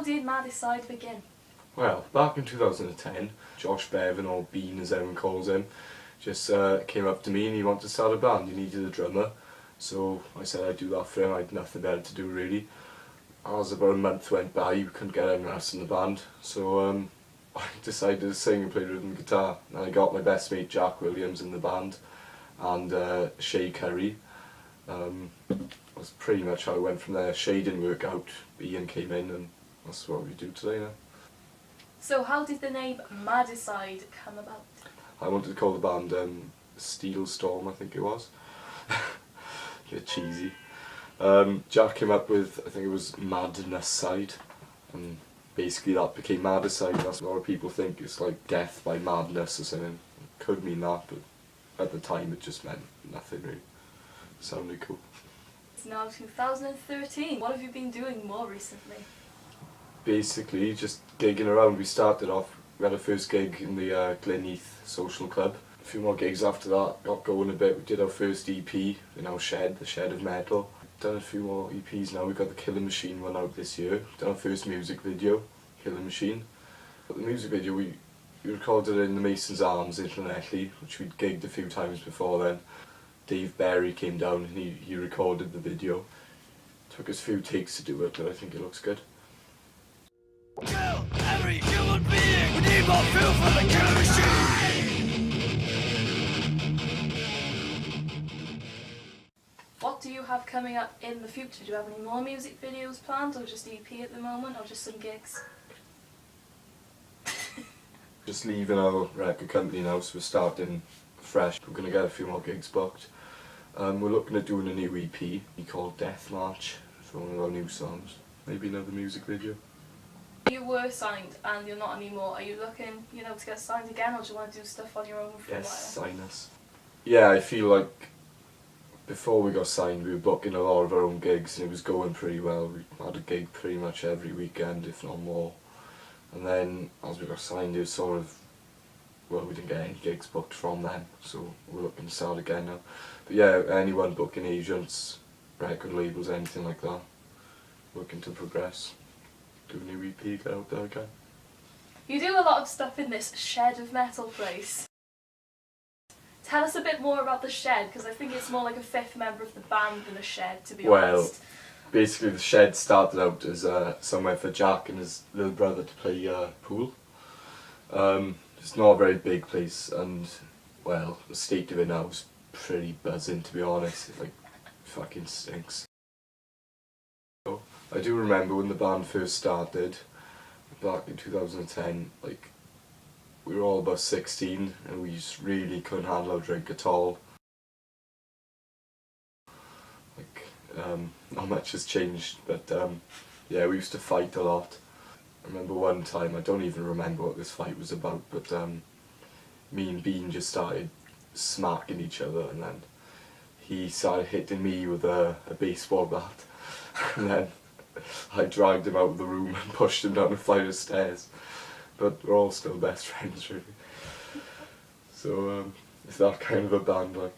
how did Madicide begin? Well, back in 2010, Josh Bevan, or Bean as everyone calls him, just came up to me and he wanted to start a band. He needed a drummer, so I said I'd do that for him. I had nothing better to do really. As about a month went by, we couldn't get anyone else in the band, so I decided to sing and play rhythm guitar. And I got my best mate Jack Williams in the band, and Shay Curry. That's pretty much how I went from there. Shay didn't work out, Ian came in, and that's what we do today now. So how did the name Madicide come about? I wanted to call the band Steel Storm, I think it was. A bit cheesy. Jack came up with, I think it was Madicide, and basically that became Madicide. That's what a lot of people think it's like death by madness or something. It could mean that, but at the time it just meant nothing really. Sounded cool. It's now 2013. What have you been doing more recently? Basically just gigging around. We started off, we had our first gig in the Glenheath Social Club. A few more gigs after that, got going a bit. We did our first EP in our shed, the Shed of Metal. Done a few more EPs now. We've got the Killer Machine one out this year. Done our first music video, Killer Machine. But the music video, we recorded it in the Mason's Arms in Llanelli, which we'd gigged a few times before then. Dave Berry came down and he recorded the video. Took us a few takes to do it, but I think it looks good. Kill every human being! We need more fuel for the killer machine! What do you have coming up in the future? Do you have any more music videos planned, or just EP at the moment, or just some gigs? Just leaving our record company now, so we're starting fresh. We're going to get a few more gigs booked. We're looking at doing a new EP called Death March for one of our new songs. Maybe another music video. You were signed and you're not anymore. Are you looking, to get signed again, or do you want to do stuff on your own for a while? Yes, sign us. Yeah, I feel like before we got signed we were booking a lot of our own gigs and it was going pretty well. We had a gig pretty much every weekend, if not more. And then as we got signed it was sort of, well, we didn't get any gigs booked from them, so we're looking to start again now. But yeah, anyone booking agents, record labels, anything like that, looking to progress. Do a new EP, get out there again. You do a lot of stuff in this Shed of Metal place. Tell us a bit more about the Shed, because I think it's more like a fifth member of the band than a shed, to be honest. Well, basically the Shed started out as somewhere for Jack and his little brother to play pool. It's not a very big place, and well, the state of it now is pretty buzzing, to be honest. It like fucking stinks. I do remember when the band first started, back in 2010, like, we were all about 16 and we just really couldn't handle our drink at all. Like, not much has changed, but yeah, we used to fight a lot. I remember one time, I don't even remember what this fight was about, but me and Bean just started smacking each other, and then he started hitting me with a baseball bat, and then I dragged him out of the room and pushed him down a flight of stairs. But we're all still best friends, really. So it's that kind of a band, like.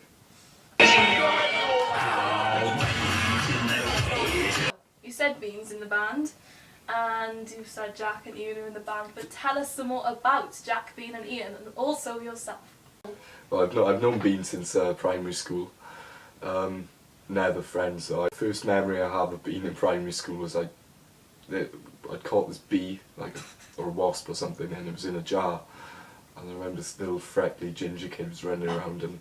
You said Bean's in the band, and you said Jack and Ian are in the band, but tell us some more about Jack, Bean and Ian, and also yourself. Well, I've known Bean since primary school. Never friends, so the first memory I have of being in primary school was I'd caught this bee, like or a wasp or something, and it was in a jar. And I remember this little freckly ginger kid was running around, and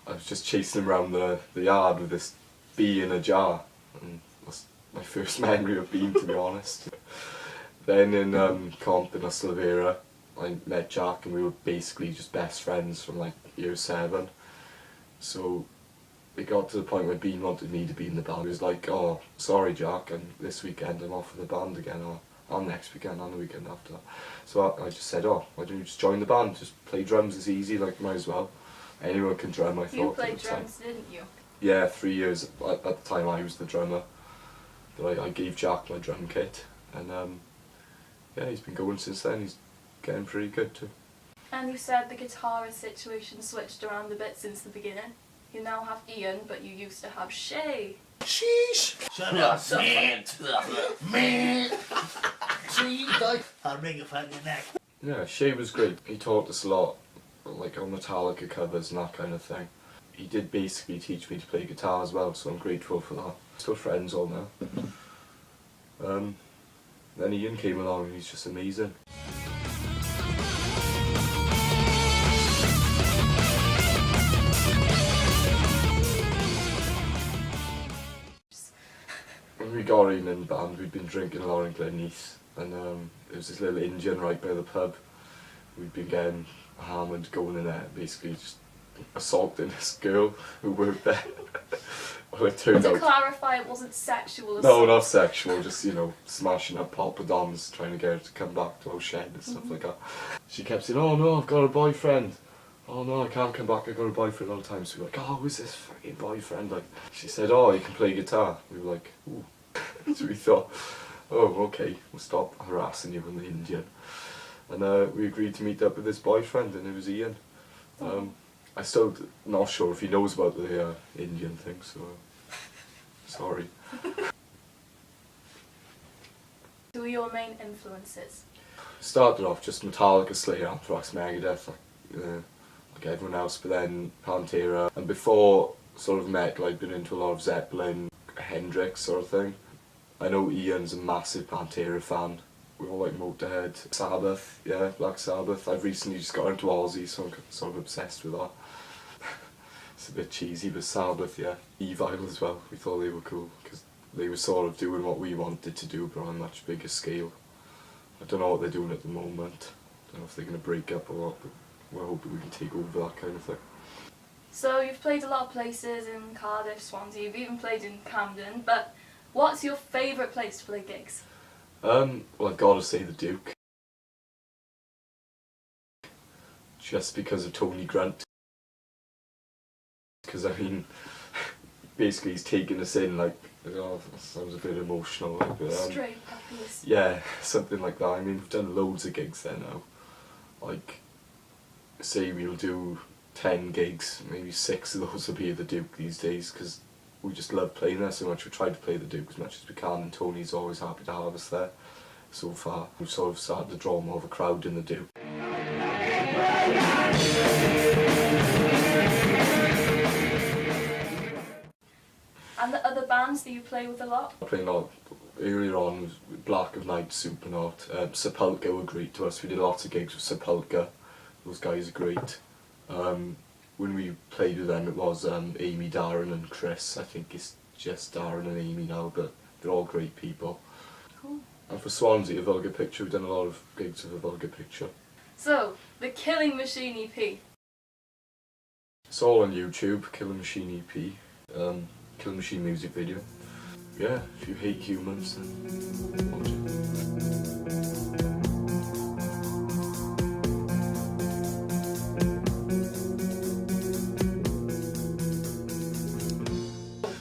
I was just chasing him around the yard with this bee in a jar. And that's my first memory of Bean, to be honest. Then in comp in Oslavera, I met Jack and we were basically just best friends from like year 7. So it got to the point where Bean wanted me to be in the band. He was like, oh, sorry Jack, and this weekend I'm off with the band again, or next weekend, and the weekend after that. So I just said, oh, why don't you just join the band? Just play drums, it's easy, like, might as well. Anyone can drum, I thought. You played drums, didn't you? Yeah, 3 years. At the time I was the drummer. But I gave Jack my drum kit, and yeah, he's been going since then. He's getting pretty good too. And you said the guitarist situation switched around a bit since the beginning. You now have Ian, but you used to have Shay. Sheesh! Shut up, man! See, Doug, I'll ring it on your neck. Yeah, Shay was great. He taught us a lot, like on Metallica covers and that kind of thing. He did basically teach me to play guitar as well, so I'm grateful for that. Still friends all now. Then Ian came along and he's just amazing. When we got Ian in the band, we'd been drinking a lot in Glenneath, and there was this little Indian right by the pub. We'd been getting hammered, going in there, basically just assaulting this girl who worked there. Well, it turned To out... clarify, it wasn't sexual assault. No, not sexual, just, you know, smashing up poppadoms, trying to get her to come back to our shed and stuff like that. She kept saying, oh no, I've got a boyfriend. Oh no, I can't come back, I've got a boyfriend all the time. So we were like, oh, who's this fucking boyfriend? Like, she said, oh, he can play guitar. We were like, ooh. So we thought, oh, okay, we'll stop harassing you in the Indian. And we agreed to meet up with this boyfriend, and it was Ian. I still not sure if he knows about the Indian thing, so sorry. Who are your main influences? Started off just Metallica, Slayer, Anthrax, Megadeth, like everyone else, but then Pantera. And before sort of metal, I'd been into a lot of Zeppelin, Hendrix sort of thing. I know Ian's a massive Pantera fan. We all like Motorhead, Sabbath, yeah, Black Sabbath. I've recently just got into Ozzy, so I'm sort of obsessed with that. It's a bit cheesy, but Sabbath, yeah. Evil as well, we thought they were cool, because they were sort of doing what we wanted to do, but on a much bigger scale. I don't know what they're doing at the moment. I don't know if they're going to break up or what, but we're hoping we can take over that kind of thing. So you've played a lot of places in Cardiff, Swansea, you've even played in Camden, but what's your favourite place to play gigs? Well, I've got to say the Duke. Just because of Tony Grunt. Because, I mean, basically he's taken us in, like, oh, that sounds a bit emotional. Like, but, Stray puppies. yeah, something like that. I mean, we've done loads of gigs there now. Like, say we'll do 10 gigs, maybe 6 of those will be at the Duke these days, because we just love playing there so much. We try to play the Duke as much as we can, and Tony's always happy to have us there. So far, we've sort of started to draw more of a crowd in the Duke. And the other bands that you play with a lot? I played a lot earlier on with Black of Night, Supernaut. Sepulchre were great to us. We did lots of gigs with Sepulchre. Those guys are great. When we played with them, it was Amy, Darren and Chris. I think it's just Darren and Amy now, but they're all great people. Cool. And for Swansea, A Vulgar Picture, we've done a lot of gigs with A Vulgar Picture. So, the Killing Machine EP. It's all on YouTube, Killing Machine EP, Killing Machine music video. Yeah, if you hate humans, then watch it.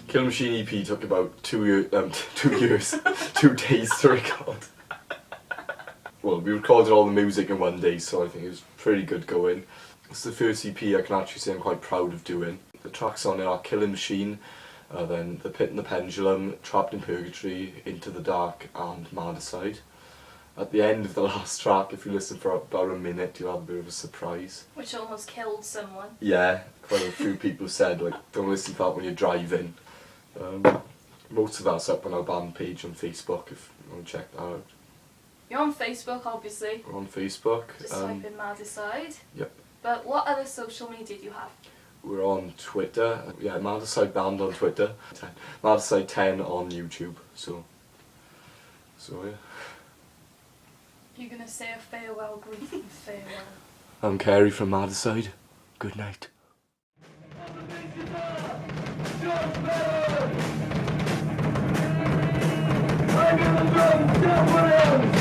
Killing Machine EP took about 2 years, 2 days to record. Well, we recorded all the music in 1 day, so I think it was pretty good going. It's the first EP I can actually say I'm quite proud of doing. The tracks on it are Killing Machine, then The Pit and the Pendulum, Trapped in Purgatory, Into the Dark and Madicide. At the end of the last track, if you listen for about a minute, you'll have a bit of a surprise. Which almost killed someone. Yeah, quite a few people said, like, don't listen to that when you're driving. Most of that's up on our band page on Facebook if you want to check that out. You're on Facebook, obviously. We're on Facebook. Just type in Madicide. Yep. But what other social media do you have? We're on Twitter. Yeah, Madicide Band on Twitter. Madicide 10 on YouTube. So yeah. You're gonna say a farewell greeting, farewell. I'm Ceri from Madicide. Good night. I give a drum,